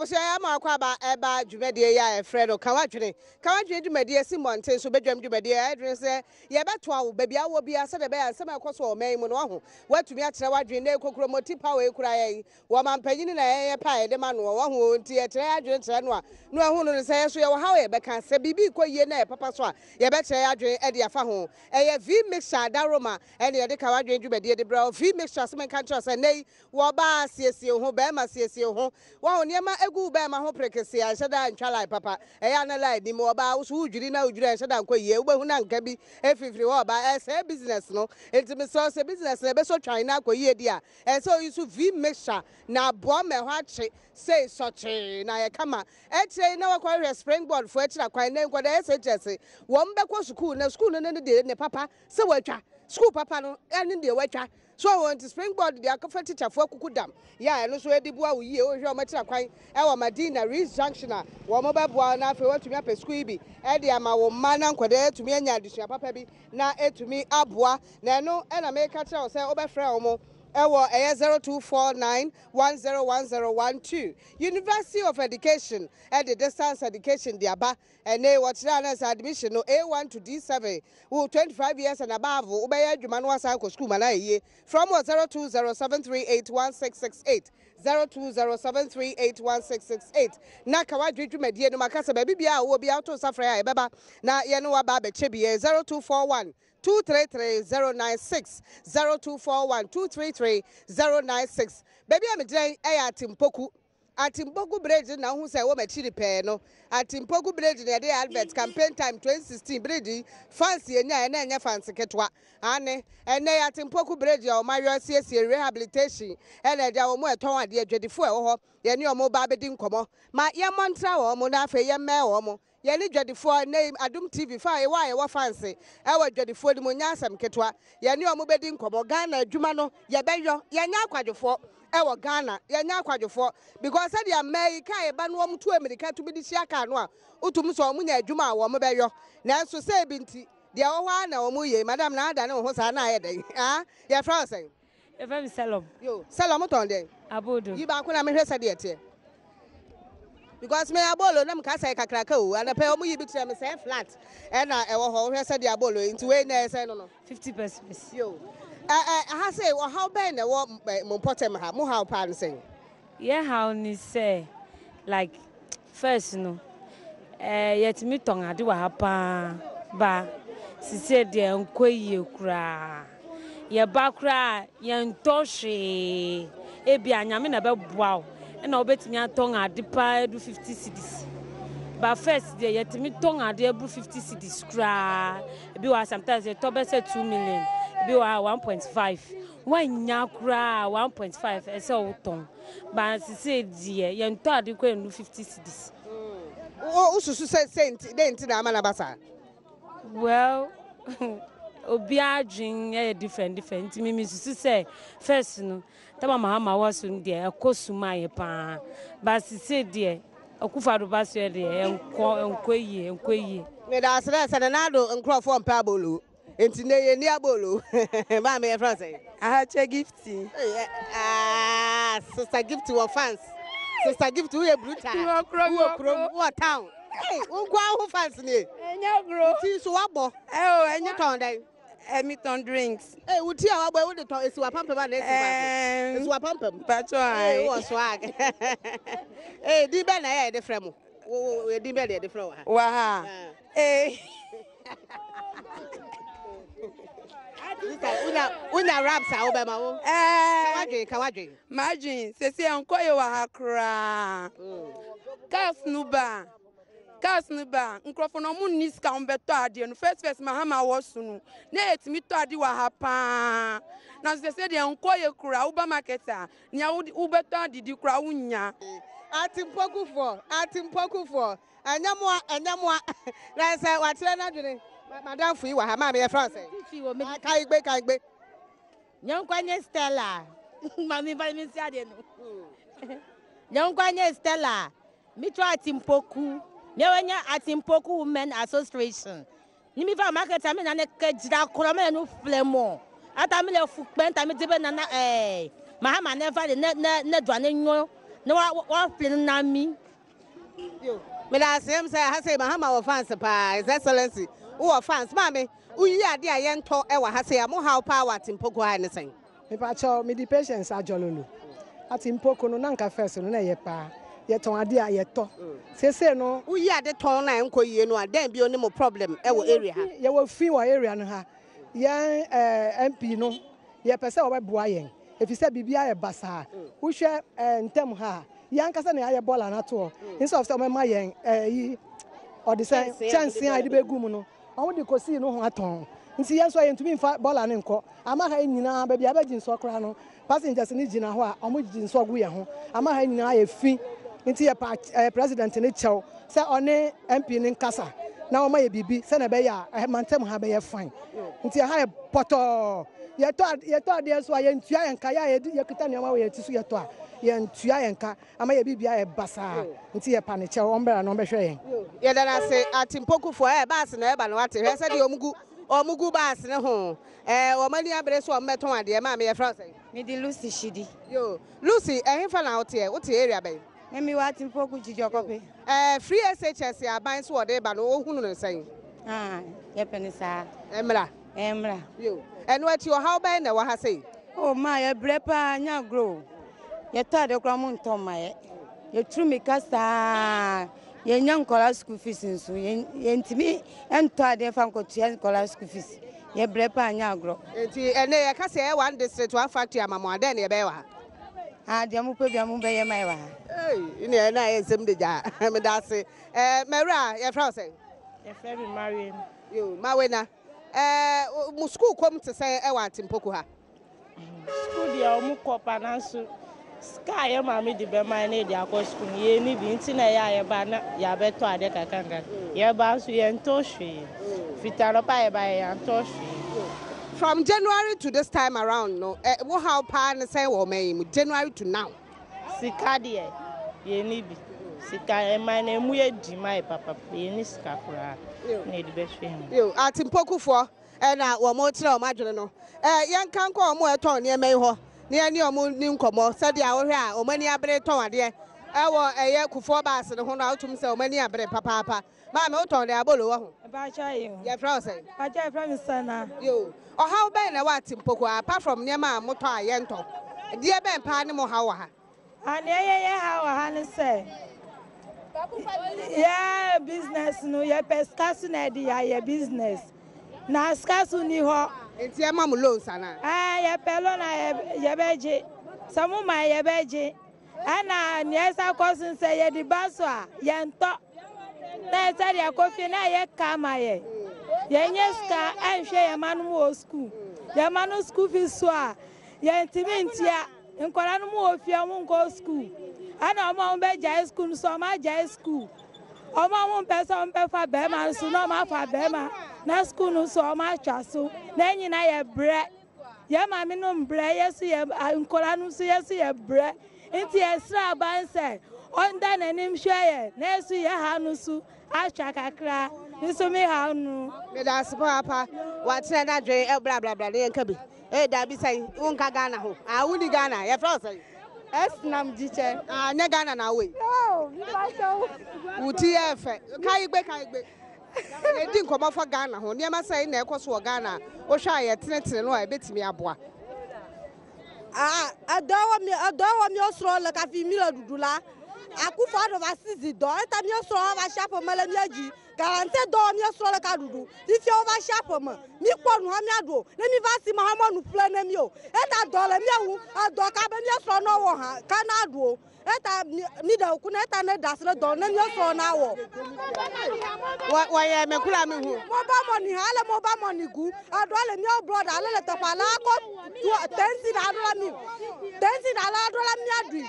Abusha ma kwa ba eba dwumade ya Fredo kawadwene dwumade Simonte so bedwam dwumade adwene se ye beto awo baabi awo bia se de be ansem ekoso o man mu no ho watumi akyere wadwene na ekokro moti power ekura ye wo mampanyini na ye pa ye de ma no wo ho nti ye kyere adwene kyere no a no ahu no se so ye wo ha ye beka se bibi koyie na ye papa so a ye be kyere adwene e de afa ho eye v mixture daroma e ne ye de kawadwene dwumade de bra v mixture se men kan kyere se nei wo ba siesie ho be ma siesie ho wo niema egu be ma ho prekese a hyeda ntwala papa eya na lie ni mo ba so udwiri na udwiri hyeda nkoyie wo hu na nka bi efifiri wo ba say business no enti so say business na be so twan na akoyie di a so you v mixture na bo me ho ache say soche na ye kama eche na wakwa hwe springboard fo eche akwan na nkoda SHS wo mbekọ school na school no ne papa se watwa school papa no ene de watwa so I want to springboard the akafa teacher for kukudam ya no so edibu awo yie o hwe o matira kwan e wo Madina Reach Junction a wo mo beboa na afi watumi ape school bi e de ama wo ma na nkoda etumi anya adusua papa bi na etumi aboa na no e na make kire o se obefre wo mo ewo 0249101012 University of Education the distance education the aba ene watchana admission no A1 to D7 who 25 years and above ubaya adwuma no asa ko school mana ye from 0207381668 0207381668 na kawadwe dwumadie no makasa ba bibia wo bia to safra ya ebeba na ye no wa ba be che bia 0241 233-096 0241-233-096 baby I'm today atimpoku bridge na hu say wo machiri pe no atimpoku bridge na dey advert campaign time 2016 bridge fancy enya na enya fancy ketwa ane ene atimpoku bridge o mayo siesie rehabilitation ene dia wo mo eton ade adwadifo e wo ho ye ne o mo ba bedi nkomo ma ye montra wo mo na afa ye me wo mo yani dwadifo name Adom TV fa e wa ye wa fancy e wa dwadifo di mo nya asem ketwa yani o mo bedi nkomo Ghana adwuma no ye beyo ye nya akwadwofo e wo Ghana ye nya akwadwofo because said ya America e ba no om to America to be di siaka no a utum so mo nya adwuma a wo mo beyo na so say binti de wo hwa na wo mo ye madam na ada ne ho sa na ye den ah ye France e fam Salom yo Salom ton den abodo yi ba ko na me hwesa de ete because me abolo na mka sai kakraka o ana pe omu yi bitre me say flat e na e wo ho hwe say de abolo nti we na say no 50% yo ha say wo how ben na wo mo potem ha mo how pan say yeah how ni say like first no yet me ton ade wa ha pa ba sise de enkoyie kura ye ba kura ye ntoshe ebi anyame na be boa and I bet me a tongue at the pie do 50 cities. But first, they yet me tongue at the 50 cities. Cry. Be was sometimes a top say 2 million. Be 1.5. One yakra 1.5 as all tongue. But she said, dear, you thought you couldn't do 50 cities. Oh, so said Saint, then to the Amanabasa. Well, Obiajin different. Me say first no. Tama mahama wasu ndie akosuma ye pa ba sise die akufa do ba so de enkoyi me da asra se na do nkrofo mpa bolu enti ne ye ni abolo ma me France che gifty sister gift to fans sister gift we brutal wo krom wo town unkwa ho fans ni enya bro ti so wabo enya ton dai Hamilton drinks. Uti a wabo we de ton esi wa pampem na esi wa pampem. Pacho ai. Wo swag. Di be na ye de frem. We di be de frem wa. Wa ha. Una raps a obema wo. Kawadwe. Imagine, se enkoye wa ha kra. Cars nuba nkrofo mu niska umbeto ade no first mahama wosunu na etimi to ade wa ha pa na se de enkoye kura uba marketer nya ubeto ade di kura unya atimpoku for anyamwa na say watere na dwene madam fu yi wa ha ma me France kai gbe nyankwanye Stella mami ba mi si ade no nyankwanye Stella mi try atimpoku Nyawanya Atimpoku Women Association. Nimi va market ami na ne kejira koro me no flemo. Ata mi le fukpen ta mi debe na mahama never ne dwane nyo No what plan na me. Yo. Me da same say ha say mahama wo fans pa his excellency. Wo fans mame. Uyi ade a yento e wa ha say am how power timpoko ha ne sen. Me pa cho me di patience ajololo. Atimpoko no nanka first no na ye pa. Ye ton ade a ye to. Sese no Uyi ade ton na enko yie no a den bi oni mo problem e wo area ha. Ye wo fi wo area no ha. Ye MP no ye pese wo be boa yen. If you say bibia ye basa. Wo hwe ntem ha. Yan kasa na ye bola na to. Instead of say o ma yen yi or the say chance a de be gum no. Omo de kosi no ho aton. Nti yen so yen tumi mfa bola ne nko. Ama ha nyina ba bia ba gin so kra no. Passengers ni gina ho a omo gin so gu ye ho. Ama ha nyina ye fi. Nti ye president ni chew. Say one MP ni nkasa. Na o ma ye bibi se na be ya mantem ha be ye fine. Nti ha ye poto. Ye to de so ye ntua ye nka ya ye kita ne ma we ye ti so ye to a. Ye ntua ye nka ama ye bibia ye basa. Nti ye pa ne chew ombra no be hwe yen. Ye da na say atimpoku fo e baas na e ba no wate. He say de omugu baas ne ho. O mani abere so o meton ade ma me ye fra say. Me di Lucy Shidi. Yo, Lucy, hemfa na wote area ben. Me Atimpoku Jijokope. Free SHS aban so ode ba no ohunu no say. Ye penisa. Emra. Yo. Eno ati o how ben na wa ha say. Oh my, ye brepa nya grow. Ye ta de kra mu ntom ma ye. Ye tru mi kasa. Ye nya nkola school fees nso. Ye ntimi ento ade fa nkotu ye nkola school fees. Ye brepa nya grow. Enti ene ye kasa ye one district one factory amamo ade na ye be wa. De mu pe bia mu be ye mai wa. Ine na ye sem de ja. Me da say. Mera ye fra say. Ye fra bi marry. Yo, Mawena. Mu school kom to say e wa Atimpoku ha. School dia o mu kopa na so. Sky ye ma me di be man na dia ko school ye ni bi nti na ya ba na ya be to ade kakanga. Ye ba so ye nto hwe. Fitaro pa ye ba ye nto hwe. From January to this time around, no, what how pan say wo me January to now. Sika de ye ni bi. Sika e man na mu ye di mai papa ye ni sika kura. Na di be hwe. Yo, Atimpoku fo na wo mo tire o madwene no. Yen kan ko mo eton ne mai ho. Ne ani o mo ni nkomo sade a wo hwe a o mani abere ton ade. Wo eye kufo baas ne ho na otum se o mani abere papa. Ma me uton de abolo wo ho. Ba cha yi. Ye fra say. Ba cha fra mi sana. Yo. O how ben na wa Atimpoku apart from niema moto a ye nto. Die ben pa ne mo ha wa ha. Ani ye ha wa ha ne say. Yeah, business no ye pescasu na di ya business. Na skasu ni ho. Enti e ma mo loans ana. Ye pelo na ye beje. Samu ma ye beje. Ana ni esa kosun say ye di baso a ye nto. Na esa dia kofi na ye kama ye. Ye nyeska anhwe ye manu mo school. Ye manu school fees so a ye ntimintia nkwara no mo ofia mo nko school. Ana omo be jai school so ma jai school. Omo mo pesa on pe fa be ma so no ma fa be ma. Na school no so ma twa so. Na nyina ye bre. Ye ma me no bre yesu ye nkwara no so yesu ye bre. Nti esra ban se onda nanim hwe na yesu ye ha no so atwa kakra. Niso me ha no. Me da so papa. Wa tire na dwe bla bla bla ne nka bi. Da bi sai unka Ghana ho. Wuni Ghana ye fra sai. Nam jiche. Ne Ghana na we. Oh, mi ba so. Wuti efe. Kai gbe. E di nkomo for Ghana ho. Ne ma sai na ekoso Ghana. Wo hwa ye tenetene no a betimi aboa. Adowa mi osro le ka fi mi le dudula. Akufa do va sizi do. Eta mi osro va shapo mele mi aji. Garante do mi osro le ka dudu. If you over shapo ma. Mi kwa nu ha mi ado. Ne mi va si ma ha mo nu plan na mi o. Eta do le mi awu. Ado ka be mi osro no wo ha. Ka na ado. Eta mi da ku na eta ne dasre do ne mi osro na wo. Wa ye me kula mi hu. Mo ba money hala mo ba money gu. Ado le mi o brother ale le topa la ko 10 na ado la mi. 10 na ado la mi adu.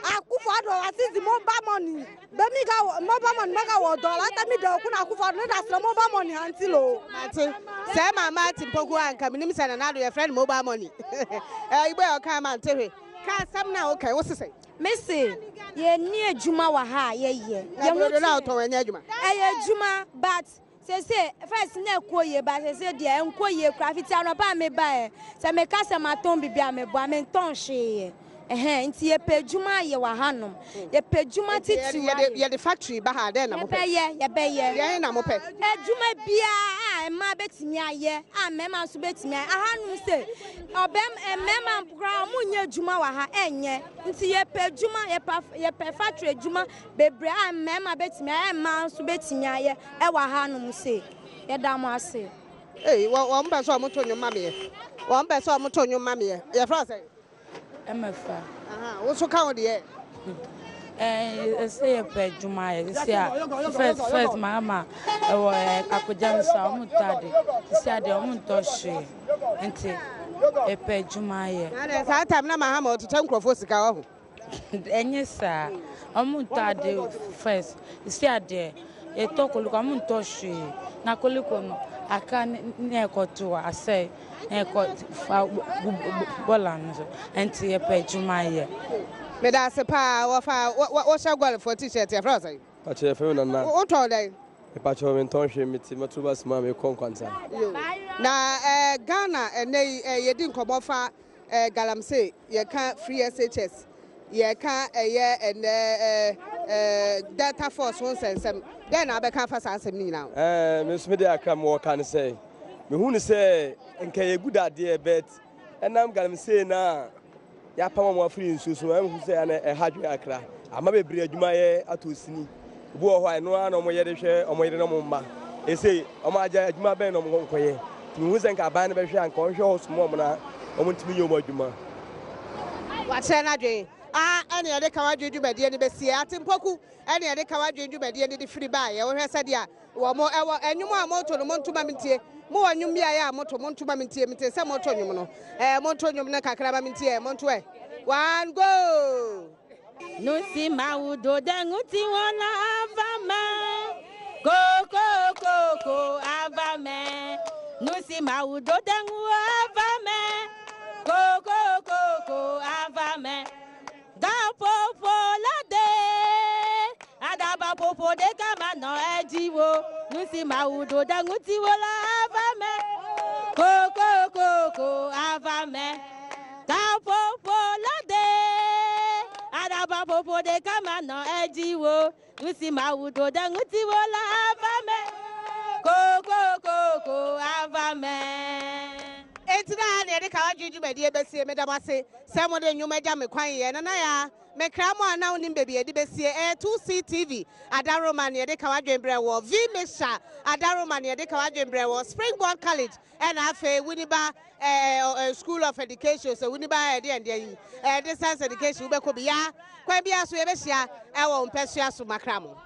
Akufa do asizi mo ba money. Be mi ga mo ba money ma ga wo do la ta mi da ku na akufa ne dasre mo ba money anti lo. Mate. Say mama Atimpoku anka mi nim say na do your friend mobile money. Igbe o kan man tehwe. Ka sam na o kan wo sese. Messi, ye ni ejuma wa ha ye. Ye no na to we nya ejuma. Ejuma but say first na ekoye but say de enkoye kra fiti anopa me ba e. Se me ka se maton bibia me bo me ton hye. nti ye pe dwuma ye wa hanom ye pe dwuma titi wa ye the factory ba ha den na mo pe ye be ye na mo pe dwuma bia a ma betimi aye a mema so betimi ahanum se obem mema mpra mo nya dwuma wa ha enye nti ye pe dwuma ye pe factory dwuma bebre a mema betimi ma so betimi aye e wa hanom se ye da mo ase wọ́n bẹ̀ sọ ọmọ tó nyuma mi yẹ wọ́n bẹ̀ sọ ọmọ tó nyuma mi yẹ yẹ fúra sẹ́yìn. MFA. Wọ́n sọ káwọn diẹ. Ẹsẹ̀ yẹ pẹ̀ juma yẹ sísè à first màmá ẹ̀wọ̀ àkójá nsà ọmọ tó adé sísè àdé ọmọ tó ṣe ntì ẹ pẹ̀ juma yẹ. Sáà tàbí náà màá hàmà ọ̀tútù nkurọ̀fọ̀ sìkà ọ̀hún. Ẹ̀nyẹ sà ọmọ tó adé first sísè àdé ètò kòlùkọ̀ ọmọ tó ṣe na kòlùkọ̀ nù. Aka ne ekoto asai ekot fa bola nso enti ye pe juma ye me da se pa wo sha gwal for t-shirt ya fra sai a che fe na o to dai e pa cho men ton hwe meti matuba sma me konkwanta na Ghana ye di nkomo fa galamsey ye ka free SHS ye ka data force won sensem then na be ka fa sa asem ni na me so me dey akra mo kan say me hu ni say enka ye good ade bet enam galamsey na ya pa mo afri nsusu me hu say na e hadwe akra ama be bire adwuma ye atosini bu ho eno na mo ye de hwe omo yede no mo mba e say omo aja adwuma ben no mo nkoye me hu say enka ban na be hwe anka on hwe ho somo mo na omo ntimi ye omo adwuma wa che na dwen ene ye de kawadwe dwumade ne besie atempoku ene ye de kawadwe dwumade ne de firi ba ye wo hwe sade a wo mo enwum a moto no montuma mentie mo wanwum bia ya moto montuma mentie mete se moto nwum no moto nwum ne kakra ba mentie monto one go no si maudo denguti wona avame go avame no si maudo dengu avame go avame popo lade adaba popo de kama no ejiwo nusi maudo danguti wola avame koko avame da popo lade adaba popo de kama no ejiwo nusi maudo danguti wola avame koko avame etina ne de kawadwe dwumade besie medamase se mo de nwuma gya me kwan ye na ya me kra mo ana onim bebie de besie 2CTV Adaroma ne de kawadwe bre wo V Mesha Adaroma ne de kawadwe bre wo Springboard College and afa Winneba School of Education so Winneba de distance education we be ko bia kwa bia so ye be hia e wo mpesua so makra mo